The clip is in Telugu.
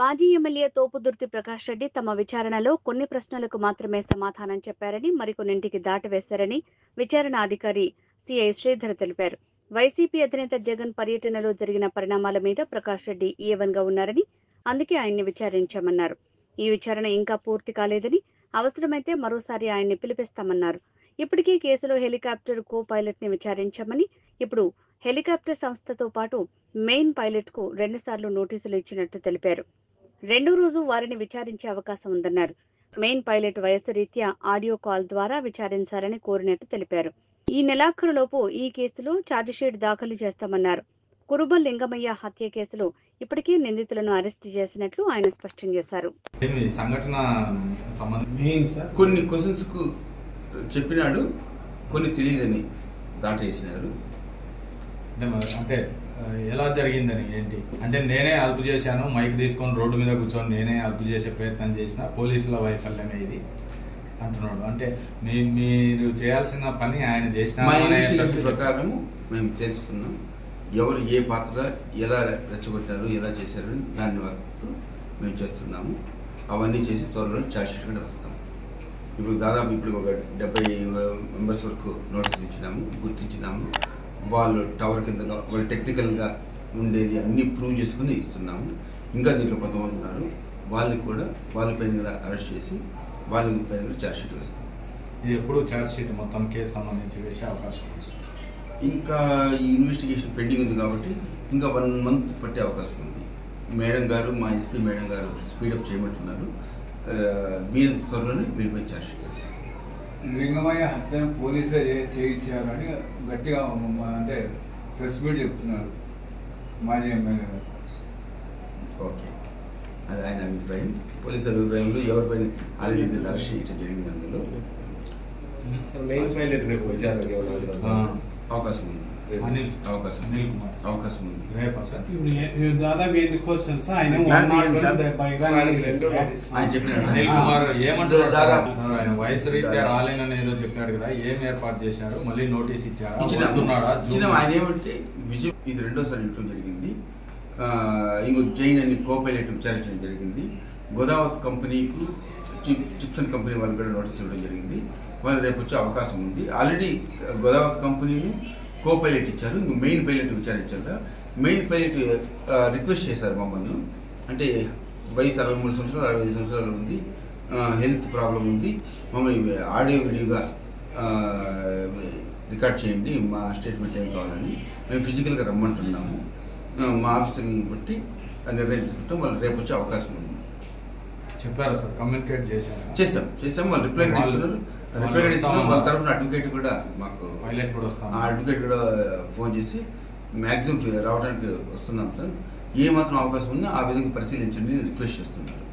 మాజీ ఎమ్మెల్యే తోపుదుర్తి ప్రకాష్ రెడ్డి తమ విచారణలో కొన్ని ప్రశ్నలకు మాత్రమే సమాధానం చెప్పారని, మరికొన్నింటికి దాటవేశారని విచారణ అధికారి సిఐ శ్రీధర్ తెలిపారు. వైసీపీ అధినేత జగన్ పర్యటనలో జరిగిన పరిణామాల మీద ప్రకాష్ రెడ్డి ఏవన్గా ఉన్నారని, అందుకే ఆయన్ని విచారించామన్నారు. ఈ విచారణ ఇంకా పూర్తి కాలేదని, అవసరమైతే మరోసారి ఆయన్ని పిలిపిస్తామన్నారు. ఇప్పటికే కేసులో హెలికాప్టర్ కో పైలట్ ని విచారించామని, ఇప్పుడు హెలికాప్టర్ సంస్థతో పాటు మెయిన్ పైలట్ కు 2 సార్లు నోటీసులు ఇచ్చినట్టు తెలిపారు. 2వ రోజు వారిని విచారించే అవకాశం ఉందన్నారు. మెయిన్ పైలట్ వయసు రీత్యా ఆడియో కాల్ ద్వారా విచారించాలని కోరినట్టు తెలిపారు. ఈ నెలాఖరులోపు ఈ కేసులో ఛార్జిషీట్ దాఖలు చేస్తామన్నారు. కురుబ లింగమయ్య హత్య కేసులో ఇప్పటికే నిందితులను అరెస్టు చేసినట్లు ఆయన స్పష్టం చేశారు. కొన్ని క్వశ్చన్స్ కు చెప్పినాడు, కొన్ని తెలియదని దాటేసినాడు. అంటే ఎలా జరిగిందని ఏంటి అంటే, నేనే అదుపు చేశాను, మైక్ తీసుకొని రోడ్డు మీద కూర్చొని నేనే అదుపు చేసే ప్రయత్నం చేసిన, పోలీసుల వైఫల్యమే ఇది అంటున్నాడు. అంటే మీరు చేయాల్సిన పని ఆయన చేసిన ప్రకారము మేము చేస్తున్నాం. ఎవరు ఏ పాత్ర ఎలా రెచ్చగొట్టారు, ఎలా చేశారు దాన్ని వస్తూ మేము చేస్తున్నాము. అవన్నీ చేసి త్వరలో ఛార్జ్షీట్ కూడా వస్తాం. ఇప్పుడు దాదాపు ఇప్పుడు ఒక 70 మెంబర్స్ వరకు నోటీస్ ఇచ్చినాము, గుర్తించినాము. వాళ్ళు టవర్ కింద వాళ్ళు టెక్నికల్గా ఉండేది అన్నీ ప్రూవ్ చేసుకుని ఇస్తున్నాము. ఇంకా దీంట్లో కొంతమంది ఉన్నారు, వాళ్ళని కూడా వాళ్ళపైన కూడా అరెస్ట్ చేసి వాళ్ళపైన కూడా ఛార్జ్షీట్ వేస్తాం. ఇది ఎప్పుడు ఛార్జ్షీట్ మొత్తం కేసు సంబంధించి వేసే అవకాశం ఉంది. ఇంకా ఈ ఇన్వెస్టిగేషన్ పెండింగ్ ఉంది కాబట్టి ఇంకా 1 మంత్ పట్టే అవకాశం ఉంది. మేడం గారు, మా ఎస్పీ మేడం గారు స్పీడప్ చేయమంటున్నారు. వీళ్ళ త్వరలోనే వీళ్ళపై ఛార్జ్షీట్ వేస్తాం. లింగమయ్య హత్యను పోలీసే చేయించారని గట్టిగా అంటే ప్రెస్ మీట్ చెప్తున్నారు మాజీ ఎమ్మెల్యే గారు. ఓకే, అది ఆయన అభిప్రాయం. పోలీసు అభిప్రాయంలో ఎవరిపైన ఆల్రెడీ అరెస్ట్ చేయడం జరిగింది. అందులో అవకాశం ఉంది. అవకాశం ఉంది. దాదాపు 8 క్వశ్చన్స్ ఆయన వయసు రీత్యా రాలేనని ఏదో చెప్పాడు కదా, ఏం ఏర్పాటు చేశారు, మళ్ళీ నోటీస్ ఇచ్చారు. ఆయన ఏమంటే విజయ్ ఇది 2వ సారి ఇవ్వడం జరిగింది. ఇంకో జైన్ అని కో పైలట్ విచారించడం జరిగింది. గోదావరి కంపెనీకు చిప్సన్ కంపెనీ వాళ్ళకి కూడా నోటీస్ ఇవ్వడం జరిగింది. వాళ్ళు రేపు వచ్చే అవకాశం ఉంది. ఆల్రెడీ గోదావరి కంపెనీని కో పైలట్ ఇచ్చారు, ఇంక మెయిన్ పైలట్ విచారించారు. మెయిన్ పైలట్ రిక్వెస్ట్ చేశారు మమ్మల్ని. అంటే వయసు 63 సంవత్సరాలు 65 సంవత్సరాలు ఉంది, హెల్త్ ప్రాబ్లం ఉంది, మమ్మల్ని ఆడియో వీడియోగా రికార్డ్ చేయండి, మా స్టేట్మెంట్ ఏం కావాలని మేము ఫిజికల్గా రమ్మంటున్నాము. మా ఆఫీసర్ని బట్టి నిర్ణయం తీసుకుంటాం. వాళ్ళు రేపు వచ్చే అవకాశం ఉంది చెప్పారు సార్. కమ్యూనికేట్ చేసాం. వాళ్ళు రిప్లై ఇస్తున్నారు. వాళ్ళ తరఫున అడ్వకేట్ కూడా మాకు అడ్వకేట్ కూడా ఫోన్ చేసి మ్యాక్సిమం రావడానికి వస్తున్నాం సార్, ఏ మాత్రం అవకాశం ఉన్నా ఆ విధంగా పరిశీలించండి రిక్వెస్ట్ చేస్తున్నారు.